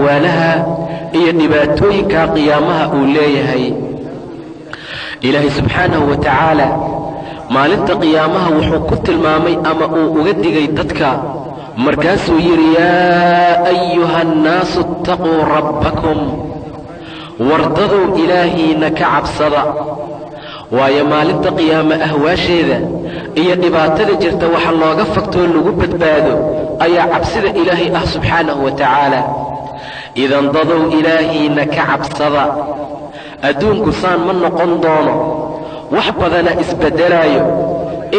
ahwaalaha iyo dhibaatooyinka qiyaamaha uu leeyahay. ilaahay subxaanahu wa tacaala maalinta qiyaamaha wuxuu ku tilmaamay ama uu uga digay dadka, markaasuu yidhi yaa ayuha annaasu ittaquu rabbakum, wardadow ilaahiina ka cabsada. waayo maalinta qiyaame ahwaasheeda iyo dhibaatada jirta waxa looga fagtoo lagu badbaado ayaa cabsida ilaahay ah subxaanahu wa tacaala. idan dadow ilaahiina ka cabsada. adduunku saan ma noqon doono, wax badana isbeddelaayo.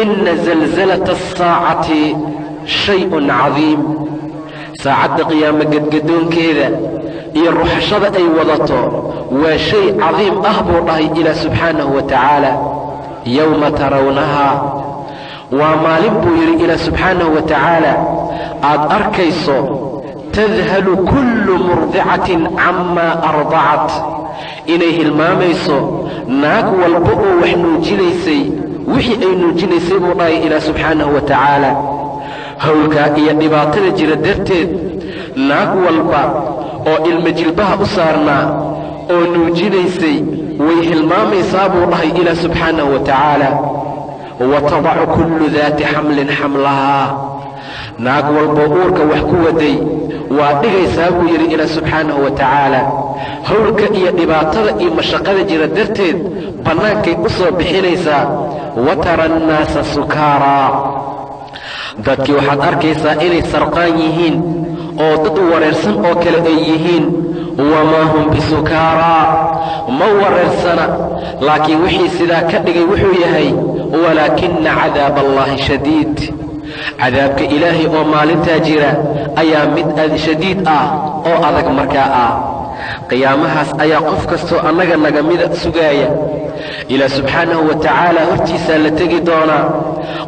inna zalzalata asaacati shay-un cadiim. saacadda qiyaame gadgadoonkeeda iyo ruxashada ay wadato waa shay cadiim ah buu dhahay ilaah subxaanahu wa tacaala. yowma tarawnahaa, waa maalin buu yidhi ilaah subxaanahu wa tacaala aad arkayso tadhalu kullu murdicatin camaa ardacat, inay hilmaamayso naag walba oo wax nuujinaysay wixii ay nuujinaysay buu dhahay ilaah subxaanahu wa tacaala. howlkaa iyo dhibaatada jira darteed naag walba oo ilma jilbaha u saarnaa oo nuujinaysay way hilmaamaysaa buu dhahay ilaah subxaanahu wa tacaala. watadacu kullu daati xamlin xamlahaa, naag walboo uurka wax ku waday waa dhigaysaa buu yidhi ilaah subxaanahu wa tacaala. howlka iyo dhibaatada iyo mashaqada jira darteed bannaankay u soo bixinaysaa. watara annaasa sukaaraa, dadkii waxaad arkaysaa inay sarqaan yihiin oo dad wareersan oo kale ay yihiin. wamaa hum bisukaaraa, ma wareersana, laakiin wixii sidaa ka dhigay wuxuu yahay walaakina cadaab allaahi shadiid. cadaabka ilaahay oo maalintaa jira ayaa mid shadiid ah oo adag markaa ah. qiyaamahaas ayaa qof kastoo annaga naga mida sugaaya. ilaah subxaanahu wa tacaala hortiisaa la tegi doonaa.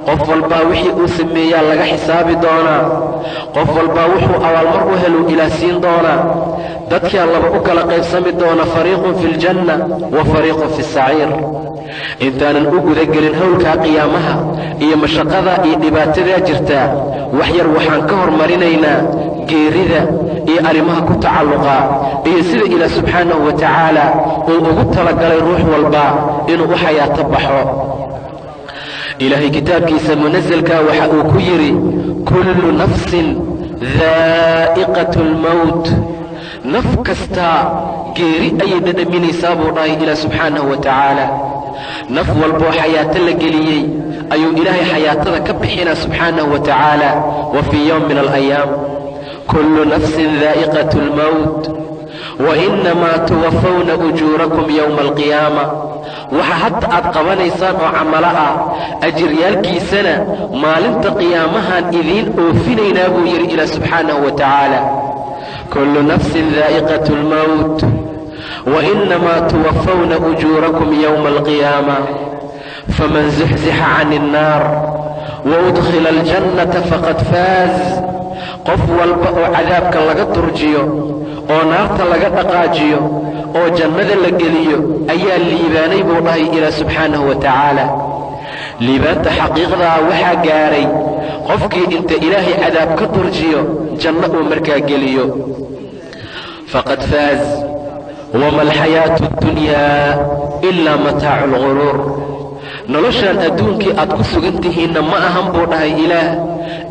qof walbaa wixii uu sameeyaa laga xisaabi doonaa. qof walbaa wuxuu abaalmar u helu ilaah siin doonaa. dadkaa laba u kala qaybsami doona, fariiqun fi ljanna wa fariiqun fi saciir. intaanan u gudagelin howlkaa qiyaamaha iyo mashaqada iyo dhibaatadaa jirtaa, wax yar waxaan ka hormarinaynaa geerida iyo arrimaha ku tacalluqa iyo sida ilaah subxaanahu wa tacaala uu ugu talagalay ruux walba inuu u xayaato baxo. ilaahay kitaabkiisa munasalkaa waxa uu ku yidhi kullu nafsin daa'iqatu lmowt, naf kastaa geeri ayay dhadhaminaysaa buu dhahay ilaah subxaanahu wa tacaala. naf walboo xayaato la geliyey ayuu ilaahay xayaatada ka bixinaa subxaanahu wa tacaala. wa fii yowm min alayaam kullu nafsin daa'iqatu lmowt wainamaa tuwafawna ujuurakum yowma alqiyaama. waxa hadda aad qabanaysaan oo camalo ah ajiryaalkiisana maalinta qiyaamahaan idiin oofinaynaa buu yidhi ilaah subxaanahu wa tacaala. kullu nafsin daa'iqatu lmowt wainamaa tuwafawna ujuurakum yowma alqiyaama. faman zuxzixa cani innaar waudkhila aljannata faqad faaz. qof walba oo cadaabka laga durjiyo oo naarta laga dhaqaajiyo oo jannada la geliyo ayaa liibaanay buu dhahay ilaah subxaanahu wa tacaala. liibaanta xaqiiqdaa waxaa gaaray qofkii inta ilaahay cadaab ka durjiyo janno uu markaa geliyo. faqad faaz. wama alxayaatu addunyaa ilaa mataacu lguruur. noloshaan adduunkii aad ku sugan tihiinna ma ahan buu dhahay ilaah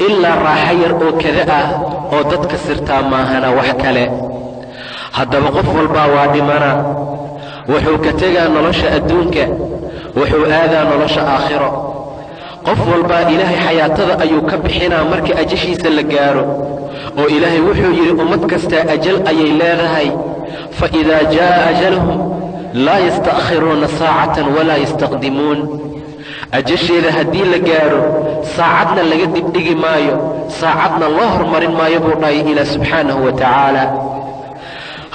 ilaa raaxo yar oo kada ah oo dadka sirtaa maahana wax kale. haddaba qof walbaa waa dhimana. wuxuu ka tegaa nolosha adduunka, wuxuu aadaa nolosha aakhiro. qof walbaa ilaahay xayaatada ayuu ka bixinaa markii ajashiisa la gaaro. oo ilaahay wuxuu yidhi ummad kastaa ajal ayay leedahay. fa idaa jaa'a ajaluhum laa yasta'khiruuna saacatan walaa yastaqdimuun. ajasheeda haddii la gaaro saacadna laga dibdhigi maayo, saacadna loo hormarin maayo buu dhahay ilaah subxaanahu wa tacaala.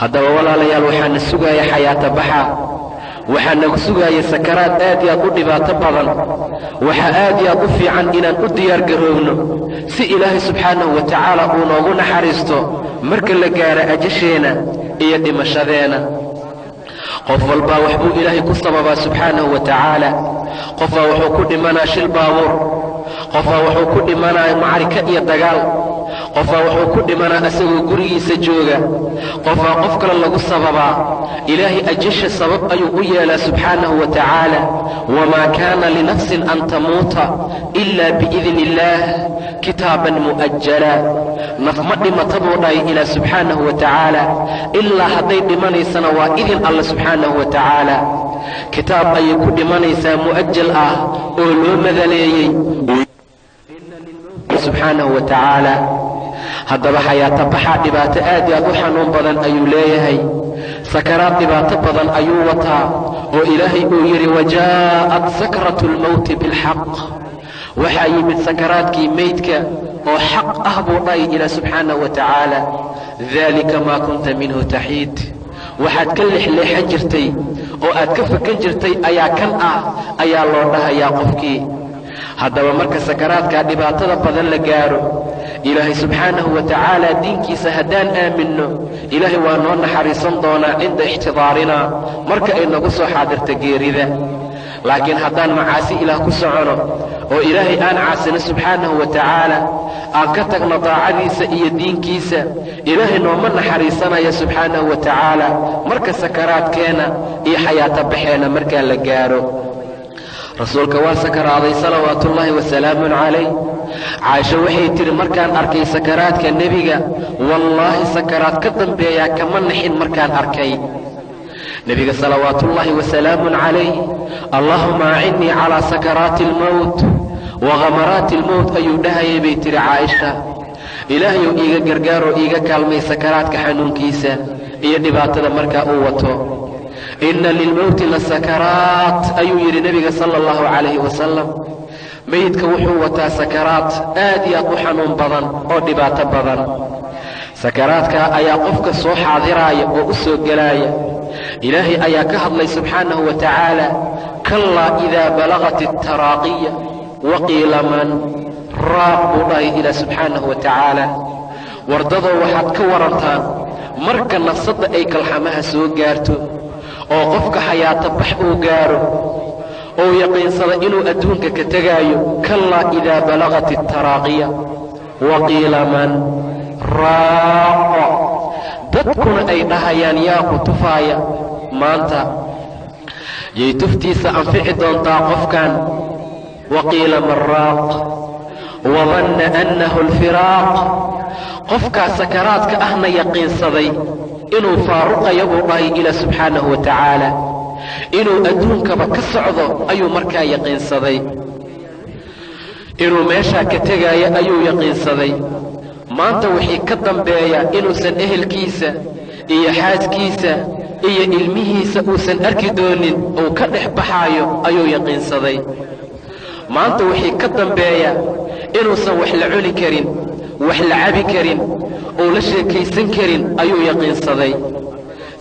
haddaba walaalayaal waxaana sugaaya xayaato baxa, waxaana sugaaya sakaraad aad iyo aad u dhibaato badan. waxaa aad iyo aad u fiican inaan u diyaar garoobno si ilaahay subxaanahu wa tacaala uu noogu naxariisto marka la gaaro ajasheena iyo dhimashadeena. qof walbaa wax buu ilaahay ku sababaa subxaanahu wa tacaala. qofbaa wuxuu ku dhimanaa shil baabuur, qofbaa wuxuu ku dhimanaa macrika iyo dagaal, qofaa wuxuu ku dhimanaa asagoo gurigiisa jooga, qofaa qof kale lagu sababaa. ilaahay ajasha sabab ayuu u yeelaa subxaanahu wa tacaala. wamaa kaana linafsin an tamuuta ilaa biidni illaah kitaaban mu'ajala. naf ma dhimata buu dhahay ilaah subxaanahu wa tacaala, ilaa hadday dhimanaysana waa idin alla subxaanahu wa tacaala. kitaab ayay ku dhimanaysaa mu'ajal ah oo loo madaleeyey subxaanahu wa tacaala. haddaba xayaata baxaa dhibaato aad iyo aad u xanuun badan ayuu leeyahay. sakaraad dhibaato badan ayuu wataa oo ilaahay uu yidhi wajaa'at sakratu lmowti bilxaq. waxaa yimid sakaraadkii meydka oo xaq ah buu dhahay ilaah subxaanahu wa tacaala. daalika maa kunta minhu taxiid. waxaad ka leexleexan jirtay oo aad ka fakan jirtay ayaa kan ah ayaa loo dhahayaa qofkii. haddaba marka sakaraadkaa dhibaatada badan la gaaro, ilaahay subxaanahu wa tacaala diinkiisa haddaan aaminno, ilaahay waa noo naxariisan doonaa cinda ixtidaarinaa, marka ay nagu soo xaadirta geerida. laakiin haddaan macaasi ilaah ku socono oo ilaahay aan caasino subxaanahu wa tacaala, aan ka tagno daacadiisa iyo diinkiisa, ilaahay nooma naxariisanaya subxaanahu wa tacaala marka sakaraadkeenna iyo xayaato baxeenna markaa la gaaro. rasuulka waa sakaraaday salawaatullaahi wasalaamun calayh. caaisha waxay tidhi markaan arkay sakaraadka nebiga, wallaahi sakaraad ka dambeeyaa kama naxin markaan arkay. nebiga salawaatullaahi wasalaamun calayh, allaahuma acinnii calaa sakaraati almowt wa ghamaraati almowt ayuu dhahayay bay tidhi caaisha. ilaahayow iiga gargaaroo iiga kaalmay sakaraadka xanuunkiisa iyo dhibaatada markaa uu wato. inna lilmowti la sakaraat ayuu yidhi nebiga sala allahu calayhi wasalam. meydka wuxuu wataa sakaraad aad iyo aad u xanuun badan oo dhibaato badan. sakaraadka ayaa qofka soo xaadiraaya oo u soo gelaaya. ilaahay ayaa ka hadlay subxaanahu wa tacaala, kallaa idaa balagat altaraaqiya waqiila man raaq buu dhahay ilaah subxaanahu wa tacaala. wardadoo waxaad ka warantaan marka nafsadda ay kalxamaha soo gaarto oo qofka xayaato bax uu gaaro oo yaqiinsada inuu adduunka ka tegaayo, kallaa idaa balagat altaraaqiya waqiila man raaqa. dadkuna ay dhahayaan yaa ku tufaaya maanta, yay tuftiisa anfici doontaa qofkan. waqiila man raaq wadanna annahu alfiraaq. qofkaa sakaraadka ahna yaqiinsaday inuu faaruqaya buu dhahay ilaah subxaanahu wa tacaala, inuu adduunkaba ka socdo ayuu markaa yaqiinsaday, inuu meeshaa ka tegaayo ayuu yaqiinsaday. maanta wixii ka dambeeya inuusan ehelkiisa iyo xaaskiisa iyo ilmihiisa uusan arki doonin, uu ka dhex baxaayo ayuu yaqiinsaday. maanta wixii ka dambeeya inuusan wax la cuni karin, wax la cabi karin, uu la sheekaysan karin ayuu yaqiinsaday.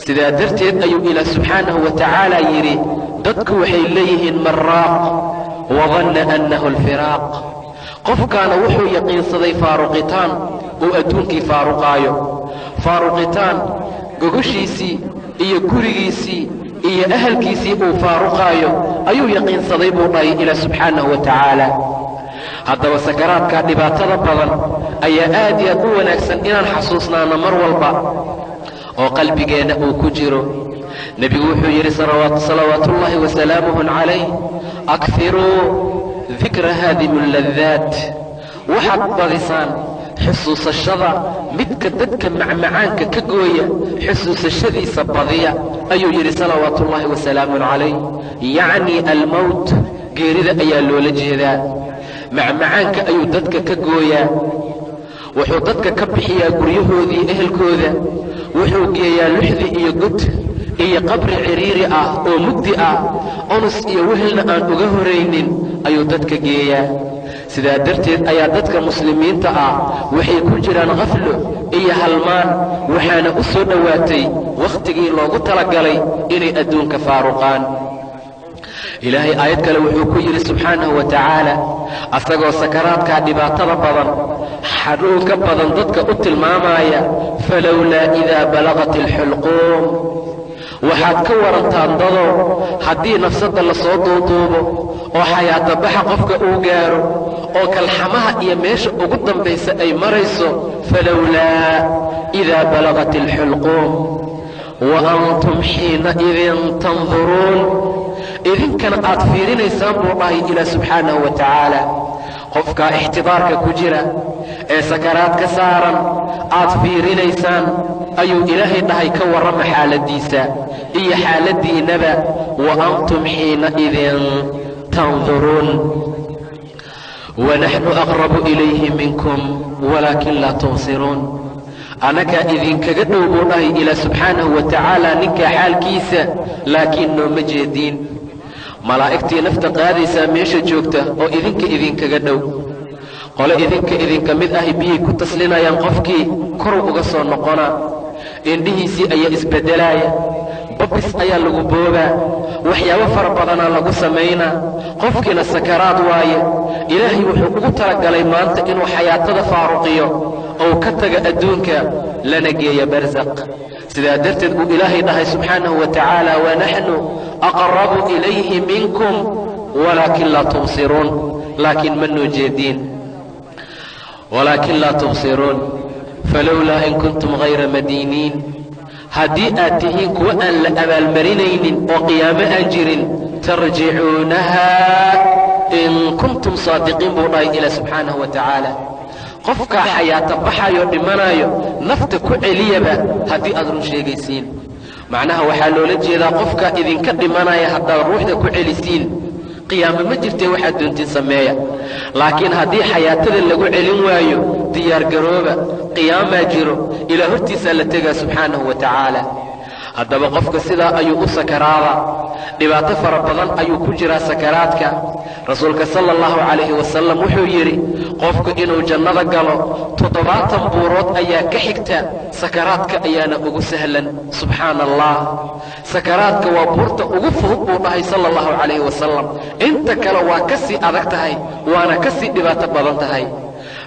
sidaa darteed ayuu ilaah subxaanahu wa tacaala yidhi, dadku waxay leeyihiin man raaq wadanna annahu alfiraaq. qofkaana wuxuu yaqiinsaday faaruqitaan uu adduunkii faaruqaayo. faaruqitaan gogoshiisii iyo gurigiisii iyo ahalkiisii uu faaruqaayo ayuu yaqiinsaday buu dhahay ilaah subxaanahu wa tacaala. haddaba sakaraadkaa dhibaatada badan ayaa aad iyo aad u wanaagsan inaan xasuusnaano mar walba oo qalbigeenna uu ku jiro. nebigu wuxuu yidhi salawaatullaahi wasalaamuhu calayh, akfiruu dikra haadimu alladaat. waxaad badisaan xusuusashada midka dadka macmacaanka ka gooya, xusuusashadiisa badiya ayuu yidhi salawaatullaahi wasalaamun calayh. yacnii almowt, geerida ayaa loola jeedaa. macmacaanka ayuu dadka ka gooyaa. wuxuu dadka ka bixiyaa guryahoodii ehelkooda, wuxuu geeyaa luxdi iyo god iyo qabri ciriiri ah oo mugdi ah, onus iyo wehelna aan uga horaynin ayuu dadka geeyaa. sidaa darteed ayaa dadka muslimiinta ah waxay ku jiraan khaflo iyo halmaan, waxaana u soo dhowaatay wakhtigii loogu talagalay inay adduunka faaruqaan. ilaahay aayad kale wuxuu ku yidhi subxaanahu wa tacaala, asagoo sakaraadkaa dhibaatada badan xanuunka badan dadka u tilmaamaya, falowlaa idaa balagat alxulquum. waxaad ka warantaan dadow haddii nafsadda la soo duuduubo oo xayaatabaxa qofka uu gaaro oo kalxamaha iyo meesha ugu dambaysa ay marayso falowlaa idaa balagat alxulquum wa antum xiinaidin tanduruun idinkana aad fiirinaysaan buu dhahay ilaah subxaanahu wa tacaala qofkaa ixtidaarka ku jira ee sakaraad ka saaran aad fiirinaysaan ayuu ilaahay dhahay ka warrama xaaladiisa iyo xaaladiinaba wa antum xiinaidin tanduruun wanaxnu aqrabu ilayhi minkum walaakin laa tubsiruun annagaa idinkaga dhow buu dhahay ilaah subxaanahu wa tacaala ninkaa xaalkiisa laakiin nooma jeediin malaa'igtii nafta qaadaysaa meesha joogta oo idinkaga dhow qole idinka mid ahi biyay ku taslinayaan qofkii koru uga soo noqonaa indhihiisii ayaa isbeddelaaya babis ayaa lagu boobaa waxyaabo fara badanaa lagu samaynaa qofkiina sakaraad waaye ilaahay wuxuu ugu talagalay maanta inuu xayaatada faaruqiyo ou ka taga adduunka lana geeya barsaq sidaa darteed uu ilaahay dhahay subxaanahu wa tacaala wanaxnu aqrabu ilayhi minkum walaakin laa tubsiruun laakiin ma noo jeediin walaakin laa tubsiruun falowlaa in kuntum hayra madiiniin haddii aad tihiin kuwa aan la abaalmarinaynin oo qiyaamo aan jirin tarjicuunahaa in kuntum saadiqiin buu dhahay ilaah subxaanahu wa tacaala qofkaa xayaata baxayo dhimanayo nafta ku celiyaba haddii aad run sheegaysiin macnaha waxaa loola jeedaa qofkaa idinka dhimanaya haddaad ruuxda ku celisiin qiyaamo ma jirtee waxaad doontiin sameeya laakiin haddii xayaatada lagu celin waayo diyaargarooba qiyaamaa jiro ilaa hortiisaa la tegaa subxaanahu wa tacaala haddaba qofka sidaa ayuu u sakaraadaa dhibaato fara badan ayuu ku jiraa sakaraadka rasuulka sala allahu calayhi wasalam wuxuu yidhi qofku inuu jannada galo 70 buurood ayaa ka xigta sakaraadka ayaana ugu sahlan subxaana allah sakaraadka waa buurta ugu fudud buu dhahay sala allahu calayhi wasalam inta kale waa ka sii adag tahay waana ka sii dhibaato badan tahay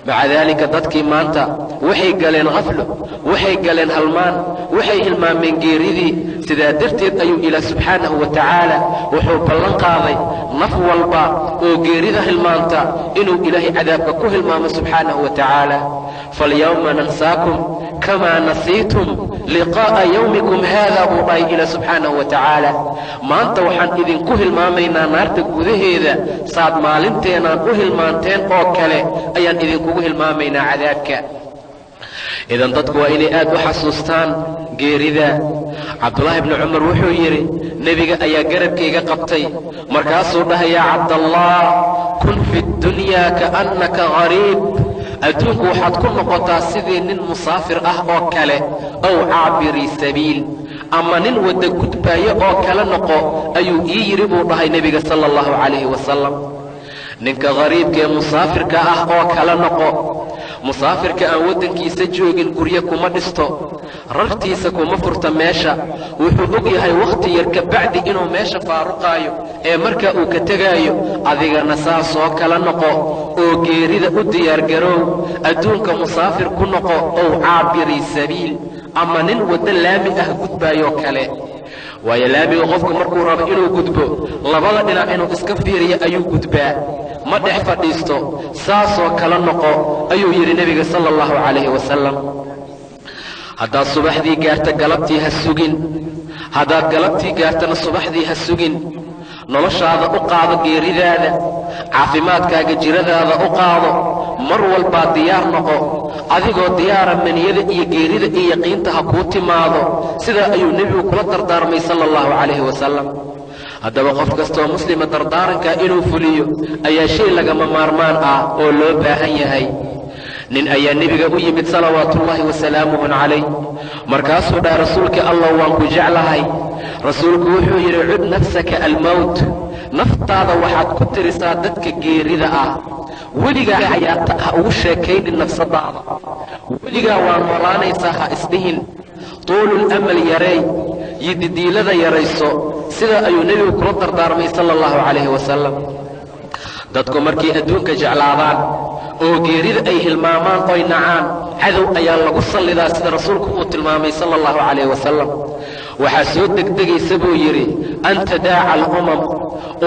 maca daalika dadkii maanta waxay galeen khaflo waxay galeen halmaan waxay hilmaameen geeridii sidaa darteed ayuu ilaah subxaanahu wa tacaala wuxuu ballan qaaday naf walba oo geerida hilmaanta inuu ilaahay cadaabka ku hilmaamo subxaanahu wa tacaala falyawma nansaakum kamaa nasiitum liqaa'a yawmikum haada buu dhahay ilaah subxaanahu wa tacaala maanta waxaan idinku hilmaamaynaa naarta gudaheeda saad maalinteenaan u hilmaanteen oo kale ayaan idinkugu hilmaamaynaa cadaabka idan dadku waa inay aad u xasuustaan geerida cabdullaahi bni cumar wuxuu yidhi nebiga ayaa garabkayga qabtay markaasuu dhahay yaa cabdallah kun fi ddunyaa kaannaka gariib adduunku waxaad ku noqotaa sidii nin musaafir ah oo kale ow caabiri sabiil ama nin wadda gudbaayo oo kale noqo ayuu ii yidhi buu dhahay nebiga sala allahu calayhi wasalam ninka gariibka ee musaafirka ah oo kale noqo musaafirka aan waddankiisa joogin guryo kuma dhisto rartiisa kuma furta meesha wuxuu og yahay wakhti yar ka bacdi inuu meesha faaruqaayo ee markaa uu ka tegaayo adigana saasoo kala noqo oo geerida u diyaargaroow adduunka musaafir ku noqo ow caabiri sabiil ama nin waddo laami ah gudbaayoo kale waayo laamiga qofku markuu rabo inuu gudbo labada dhinac inuu iska fiiriyo ayuu gudbaa ma dhex fadhiisto saasoo kala noqo ayuu yidhi nebiga sala allahu calayhi wasalam haddaad subaxdii gaarta galabtii ha sugin haddaad galabtii gaartana subaxdii ha sugin noloshaada u qaado geeridaada caafimaadkaaga jiradaada u qaado mar walbaa diyaar noqo adigoo diyaara maniyada iyo geerida iyo yaqiinta ha kuu timaado sidaa ayuu nebigu kula dardaarmay sala allahu calayhi wasalam haddaba qof kastooo muslima dardaarankaa inuu fuliyo ayaa shay lagama maarmaan ah oo loo baahan yahay nin ayaa nebiga u yimid salawaatuullaahi wasalaamuhu calayh markaasuu dhaha rasuulka allah waan ku jeclahay rasuulku wuxuu yidhi cud nafsaka almowt naftaada waxaad ku tirisaa dadka geerida ah weligaa xayaata ha ugu sheekaynin nafsadaada weligaa waa noolaanaysaa ha isdhihin tuulul amal yareey iyo didiilada yarayso sidaa ayuu nebigu kula dardaarmay sala allahu calayhi wasalam dadku markay adduunka jeclaadaan oo geerida ay hilmaamaan oy nacaan cadow ayaa lagu sallidaa sida rasuulku uu tilmaamay sala allahu calayhi wasalam waxaa soo degdegaysa buu yidhi an tadaaca alumam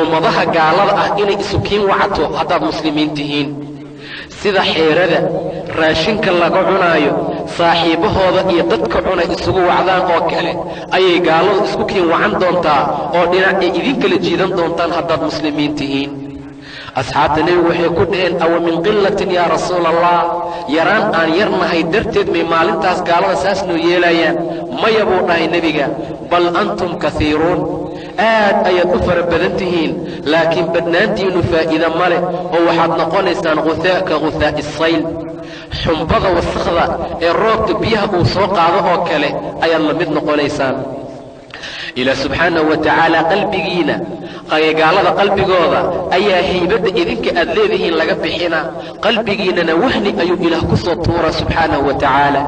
ummadaha gaalada ah inay isukiin wacato haddaad muslimiin tihiin sida xeerada raashinka laga cunaayo saaxiibahooda iyo dadka cunay isugu wacdaan oo kale ayay gaaladu isku kiin wacan doontaa oo dhinac ay idin kala jiidan doontaan haddaad muslimiin tihiin asxaabta nebigu waxay ku dhaheen awa min qillatin yaa rasuula allah yaraan aan yarnahay darteed may maalintaas gaalada saas noo yeelayaan maya buu dhahay nebiga bal antum kaiiruun aad ayaad u fara badan tihiin laakiin badnaantiinnu faa'iida ma leh oo waxaad noqonaysaan ka guthaa'i sayl xumbada wasakhda ee roobka biyaha uu soo qaado oo kale ayaad la mid noqonaysaan ilaah subxaanahu wa tacaala qalbigiina gaalada qalbigooda ayaa haybadda idinka aad leedihiin laga bixina qalbigiinana wahni ayuu ilaah ku soo tuuraa subxaanahu wa tacaala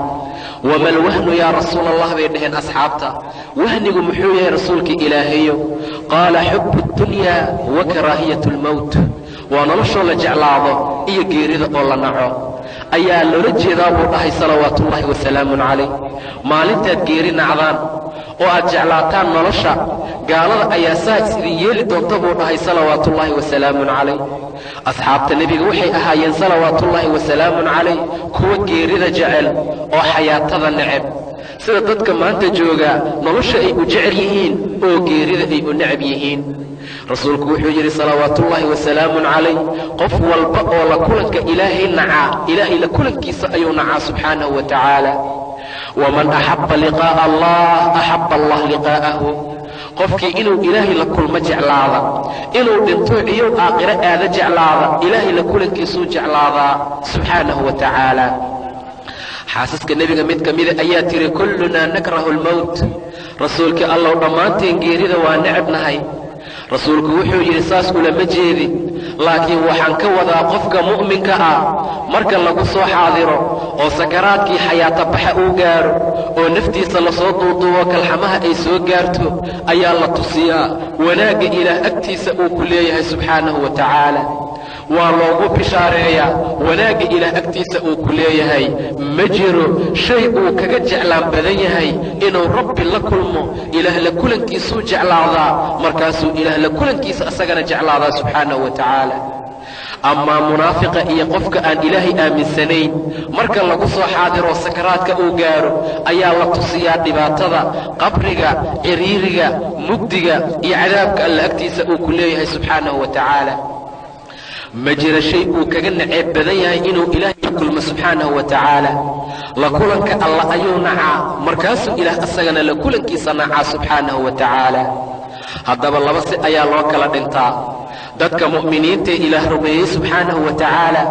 wama alwahnu yaa rasuula allah bay dhaheen asxaabta wahnigu muxuu yahay rasuulka ilaahayo qaala xubu اdunyaa wa karaahiyat اlmowt waa noloshoo la jeclaado iyo geerida oo la naco ayaa loola jeedaa buu dhahay salawaatu ullaahi wasalaamun calayh maalintaad geeri nacdaan oo aad jeclaataan nolosha gaalada ayaa saa isidin yeeli doonta buu dhahay salawaatuullaahi wasalaamun calayh asxaabta nebiga waxay ahaayeen salawaatuullaahi wasalaamun calayh kuwa geerida jecel oo xayaatada neceb sida dadka maanta jooga nolosha ay u jecel yihiin oo geerida ay u necab yihiin rasuulku wuxuu yidhi salawaatuullaahi wasalaamun calayh qof walba oo la kulanka ilaahay nacaa ilaahay la kulankiisa ayuu nacaa subxaanahu wa tacaala waman axabba liqaa'a allah axabba allah liqaa'ahu qofkii inuu ilaahay la kulmo jeclaada inuu dhinto ciyow aakhiro aada jeclaada ilaahay la kulankiisuu jeclaadaa subxaanahu wa tacaala xaasaska nebiga mid ka mida ayaa tiri kullunaa nakrahu almowt rasuulkii allow dhammaanteen geerida waa necabnahay rasuulku wuxuu yidhi saas ulama jeedin laakiin waxaan ka wadaa qofka mu'minka ah marka lagu soo xaadiro oo sakaraadkii xayaata baxa uu gaaro oo naftiisa lasoo duuduubo kalxamaha ay soo gaarto ayaa la tusiyaa wanaagga ilaah agtiisa uu ku leeyahay subxaanahu wa tacaala waa loogu bishaareeyaa wanaagga ilaah agtiisa uu ku leeyahay ma jiro shay uu kaga jeclaan badan yahay inuu rabbi la kulmo ilaah la kulankiisuu jeclaadaa markaasuu ilaah la kulankiisa asagana jeclaadaa subxaanahu wa tacaala amaa munaafiqa iyo qofka aan ilaahay aaminsanayn marka lagu soo xaadiro sakaraadka uu gaaro ayaa la tusiyaa dhibaatada qabriga ciriiriga mugdiga iyo cadaabka alla agtiisa uu ku leeyahay subxaanahu wa tacaala ma jira shay uu kaga naceeb badan yahay inuu ilaahay la kulmo subxaanahu wa tacaala la kulanka alla ayuu nacaa markaasuu ilaah asagana la kulankiisa nacaa subxaanahu wa tacaala haddaba laba si ayaa loo kala dhintaa dadka mu'miniintae ilaah rumeeyey subxaanahu wa tacaala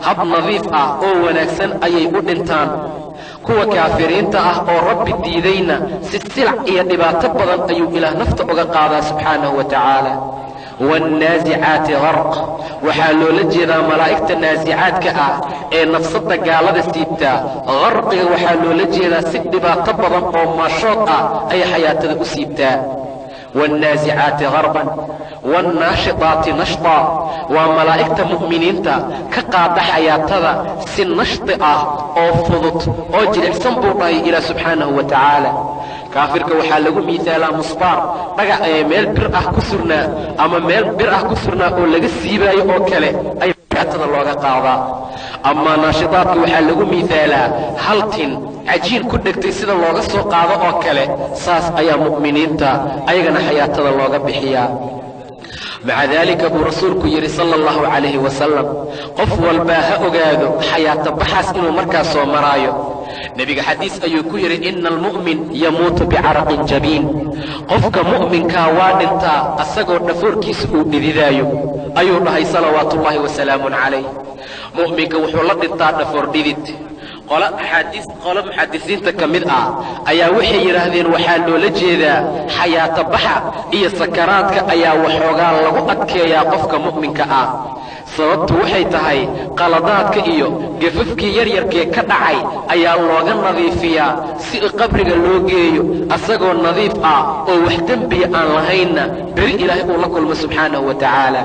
hab nadiif ah oo wanaagsan ayay u dhintaan kuwa kaafiriinta ah oo rabbi diidayna si silac iyo dhibaato badan ayuu ilaah nafta uga qaadaa subxaanahu wa tacaala waannaasicaati qarq waxaa loola jeedaa malaa'igta naasicaadka ah ee nafsadda gaalada siibtaa qarqiga waxaa loola jeedaa si dhibaato badan oo maashood ah ayay xayaatada u siibtaa والنازعات غربا والناشطات نشطا وملائكة مؤمنين كقاد حياتها سن نشط أو فضط أو جرح سنبوطي إلى سبحانه وتعالى كافرك waxaa lagu miisaalaa musbaar dhaga meel bir ah ku surnaa ama meel bir ah ku surnaa oo laga siibaayo oo kale ay xatada looga qaadaa ama naashitaadka waxaa lagu miisaalaa haltin cajiin ku dhegtay sida looga soo qaado oo kale saas ayaa mu'miniinta ayagana xayaatada looga bixiyaa مع ذلك أبو رسولك يري صلى الله عليه وسلم قف والباها أقادو حياة بحث إنه مركز ومرايو نبي حديث أيوكو يري إن المؤمن يموت بعرق جبين قفك مؤمن كاوان انتا أساقو نفور كيسو نذيذايو أيو الله صلوات الله وسلام عليه مؤمن كوحولد انتا نفور نذيذ qolo muxadisiinta ka mid ah ayaa waxay yidhaahdeen waxaa loola jeedaa xayaata baxa iyo sakaraadka ayaa waxoogaa lagu adkeeyaa qofka mu'minka ah sababtu waxay tahay qaladaadka iyo gafafkii yaryarkee ka dhacay ayaa looga nadiifiyaa si qabriga loo geeyo asagoo nadiif ah oo wax dembiya aan lahaynna beri ilaahay uu la kulmo subxaanahu wa tacaala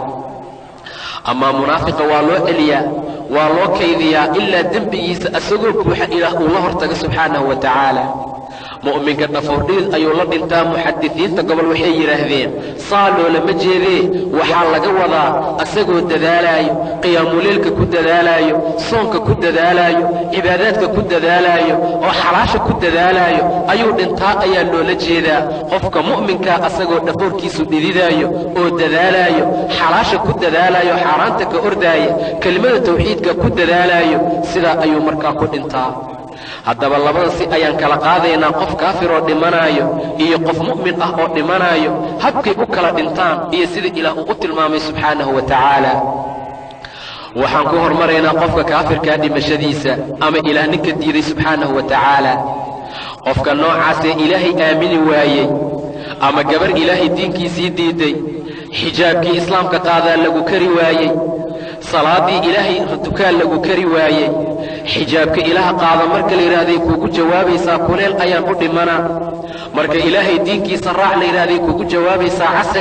amaa munaafiqa waa loo celiyaa waa loo kaydiyaa ilaa dembigiisa asagoo buuxa ilaah uu la hortaga subxaanahu wa tacaala mu'minka dhafoordhiid ayuu la dhintaa. muxadisiinta gobol waxay yidhaahdeen saa loolama jeedee waxaa laga wadaa asagoo dadaalaayo, qiyaamuleylka ku dadaalaayo, soonka ku dadaalaayo, cibaadaadka ku dadaalaayo, oo xalaasha ku dadaalaayo ayuu dhintaa ayaa loola jeedaa. qofka mu'minkaa asagoo dhafoorkiisu dhididaayo oo dadaalaayo, xalaasha ku dadaalaayo, xaaraanta ka ordaaya, kelimada tawxiidka ku dadaalaayo, sidaa ayuu markaa ku dhintaa. haddaba labada si ayaan kala qaadaynaa, qof kaafir oo dhimanaayo iyo qof mu'min ah oo dhimanaayo, habkay u kala dhintaan iyo sida ilaah uu u tilmaamay subxaanahu wa tacaala. waxaan ku hormaraynaa qofka kaafirkaa dhimashadiisa, ama ilaah ninka diiday subxaanahu wa tacaala. qofka noocaasee ilaahay aamini waayey, ama gabar ilaahay diinkiisii diiday, xijaabkii islaamka qaadaa lagu kari waayey, salaadii ilaahay dukaan lagu kari waayey, xijaabka ilaah qaada marka la yidhaahday kuugu jawaabaysaa kuleel ayaan u dhimanaa, marka ilaahay diinkiisa raac la yidhaahday kuugu jawaabaysaa casar